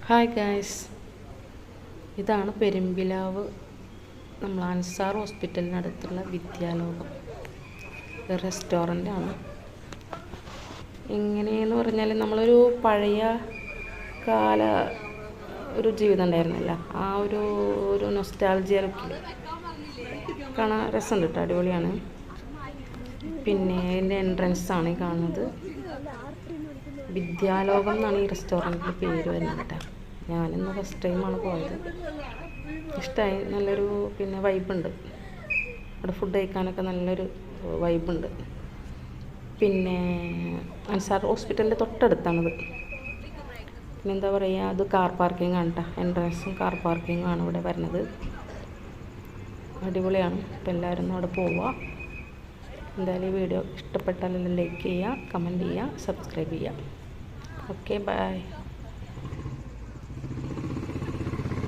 Hi guys, ഇതാണ് പെരുമ്പിലാവ് നമ്മൾ അൻസാർ ഹോസ്പിറ്റലിനടുത്തുള്ള വിദ്യാലോകം റെസ്റ്റോറൻ്റാണ്. എങ്ങനെയെന്ന് പറഞ്ഞാൽ നമ്മളൊരു പഴയ കാല ഒരു ജീവിതം ഉണ്ടായിരുന്നില്ല, ആ ഒരു നൊസ്റ്റാൾജിയലൊക്കെ കാണാൻ രസമുണ്ട് കേട്ടോ, അടിപൊളിയാണ്. പിന്നെ ഇതിൻ്റെ എൻട്രൻസാണ് ഈ കാണുന്നത്. വിദ്യാലോകം എന്നാണ് ഈ റെസ്റ്റോറൻറ്റിൻ്റെ പേര് വരുന്നത് കേട്ടോ. ഞാനിന്ന് ഫസ്റ്റ് ടൈമാണ് പോയത്. ഇഷ്ടമായി, നല്ലൊരു വൈബുണ്ട് അവിടെ. ഫുഡ് കഴിക്കാനൊക്കെ നല്ലൊരു വൈബുണ്ട്. പിന്നെ അൻസാർ ഹോസ്പിറ്റലിൻ്റെ തൊട്ടടുത്താണിത്. പിന്നെ എന്താ പറയുക, അത് കാർ പാർക്കിംഗ് ആണ് കേട്ടോ. എൻട്രൻസും കാർ പാർക്കിങ്ങും ആണ് ഇവിടെ വരുന്നത്. അടിപൊളിയാണ്. അപ്പോൾ എല്ലാവരും ഒന്ന് അവിടെ പോവുക. എന്തായാലും ഈ വീഡിയോ ഇഷ്ടപ്പെട്ടാലെല്ലാം ലൈക്ക് ചെയ്യുക, കമൻറ്റ് ചെയ്യുക, സബ്സ്ക്രൈബ് ചെയ്യുക. Okay, by.